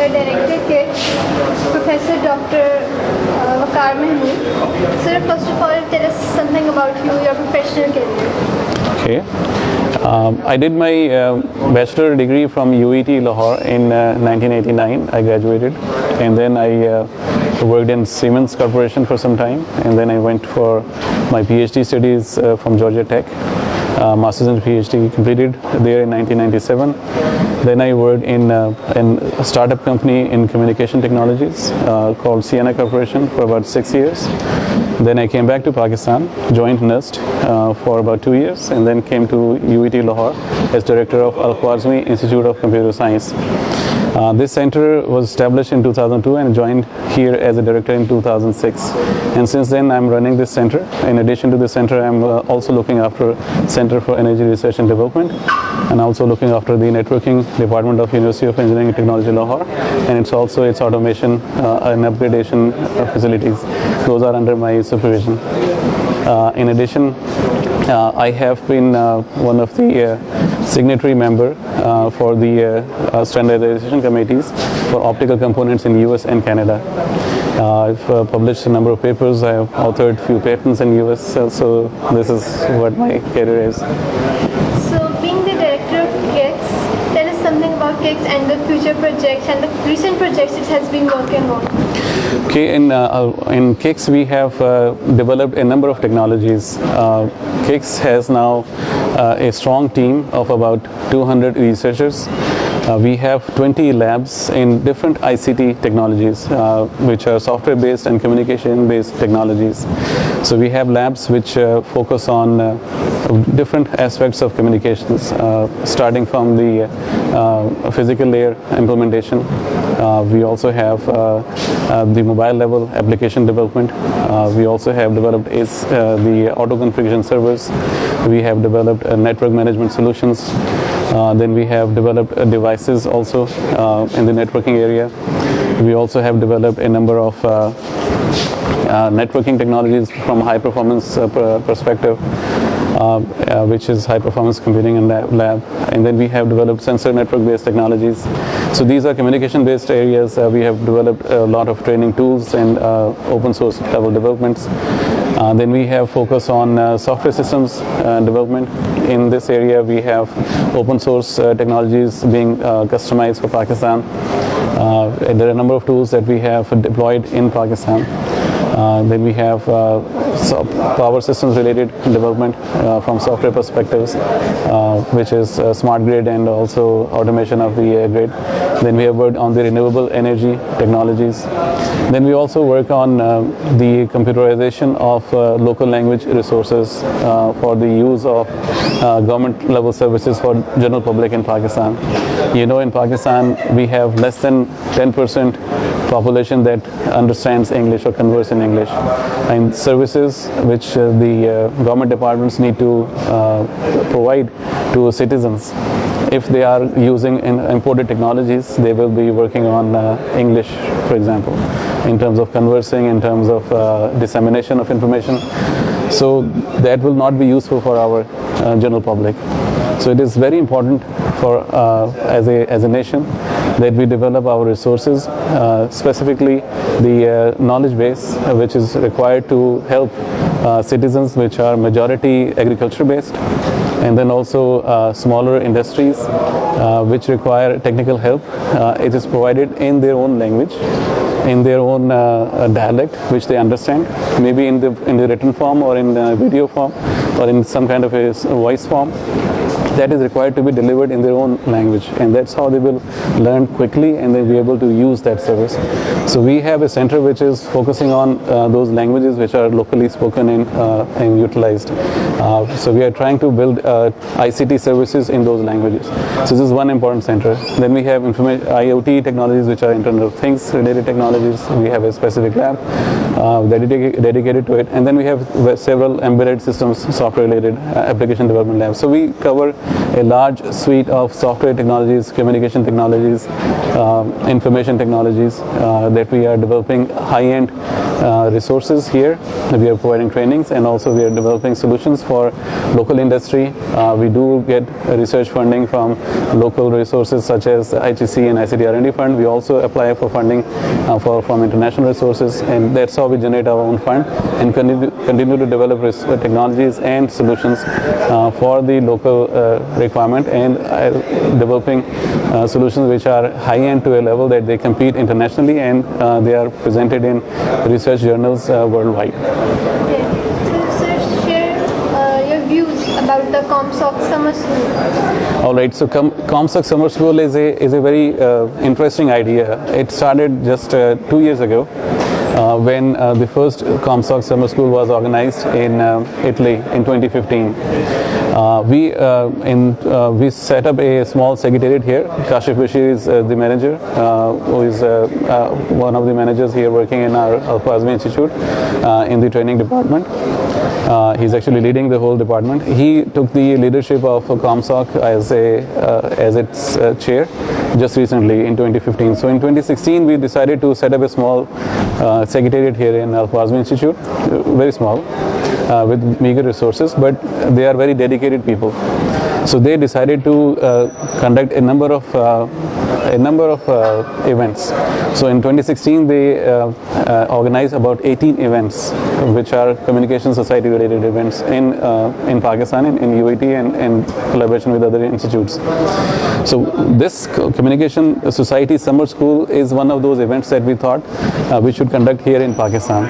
your director KICS, Professor Dr. Waqar Mahmood. Sir, first of all, tell us something about you, your professional career. Okay. I did my bachelor degree from UET Lahore in 1989. I graduated, and then I worked in Siemens Corporation for some time, and then I went for my PhD studies from Georgia Tech. Master's and PhD completed there in 1997. Then I worked in a startup company in communication technologies called Sienna Corporation for about 6 years. Then I came back to Pakistan, joined NIST for about 2 years, and then came to UET Lahore as director of Al-Khwarizmi Institute of Computer Science. This center was established in 2002 and joined here as a director in 2006. And since then I'm running this center. In addition to this center, I'm also looking after Center for Energy Research and Development, and also looking after the networking department of University of Engineering and Technology Lahore, and it's also its automation and upgradation facilities. Those are under my supervision. In addition, I have been one of the signatory member for the standardization committees for optical components in US and Canada. I've published a number of papers. I have authored few patents in US, so this is what my career is. So, being the director of KICS, tell us something about KICS and the future projects and the recent projects it has been working on. Okay, in KICS we have developed a number of technologies. KICS has now a strong team of about 200 researchers. We have 20 labs in different ICT technologies, which are software-based and communication-based technologies. So we have labs which focus on different aspects of communications, starting from the physical layer implementation. We also have the mobile level application development. We also have developed the auto configuration servers. We have developed network management solutions. Then we have developed devices also in the networking area. We also have developed a number of networking technologies from high performance perspective, which is high performance computing and lab. And then we have developed sensor network based technologies. So these are communication based areas. We have developed a lot of training tools and open source level developments. Then we have focus on software systems development. In this area we have open source technologies being customized for Pakistan. There are a number of tools that we have deployed in Pakistan. Then we have power systems related development from software perspectives, which is smart grid and also automation of the grid. Then we have worked on the renewable energy technologies. Then we also work on the computerization of local language resources for the use of government level services for general public in Pakistan. You know, in Pakistan we have less than 10% population that understands English or converse in English, and services which the government departments need to provide to citizens. If they are using imported technologies, they will be working on English, for example, in terms of conversing, in terms of dissemination of information. So that will not be useful for our general public. So it is very important for as a nation that we develop our resources, specifically the knowledge base which is required to help citizens which are majority agriculture based, and then also smaller industries which require technical help. It is provided in their own language, in their own dialect which they understand, maybe in the written form or in the video form or in some kind of a voice form. That is required to be delivered in their own language, and that's how they will learn quickly and they'll be able to use that service. So we have a center which is focusing on those languages which are locally spoken and utilized. So we are trying to build ICT services in those languages. So this is one important center. Then we have IoT technologies, which are Internet of Things related technologies. We have a specific lab dedicated to it, and then we have several embedded systems software related application development labs. So we cover a large suite of software technologies, communication technologies, information technologies that we are developing high-end resources here. We are providing trainings, and also we are developing solutions for local industry. We do get research funding from local resources such as ITC and ICT R&D fund. We also apply for funding from international resources, and that's how we generate our own fund and continue to develop technologies and solutions for the local requirement, and developing solutions which are high-end to a level that they compete internationally, and they are presented in research journals worldwide. Okay. So, sir, share your views about the ComSoc Summer School. All right, so ComSoc Summer School is a very interesting idea. It started just 2 years ago when the first ComSoc Summer School was organized in Italy in 2015. We set up a small secretariat here. Kashif Bashir is the manager, who is one of the managers here working in our Al-Khwarizmi Institute in the training department. He's actually leading the whole department. He took the leadership of ComSoc as its chair just recently in 2015. So in 2016 we decided to set up a small secretariat here in Al-Khwarizmi Institute, very small, with meager resources, but they are very dedicated people. So they decided to conduct a number of events. So in 2016 they organized about 18 events, which are communication society related events in Pakistan, in UAT, and in collaboration with other institutes. So this Communication Society Summer School is one of those events that we thought we should conduct here in Pakistan.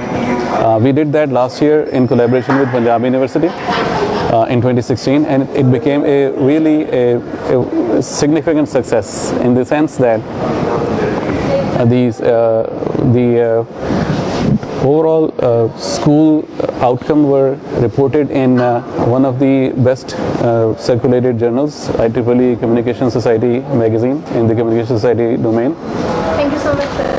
We did that last year in collaboration with Punjab University in 2016, and it became a really a significant success in the sense that the overall school outcome were reported in one of the best circulated journals, IEEE Communication Society magazine, in the Communication Society domain. Thank you so much, sir.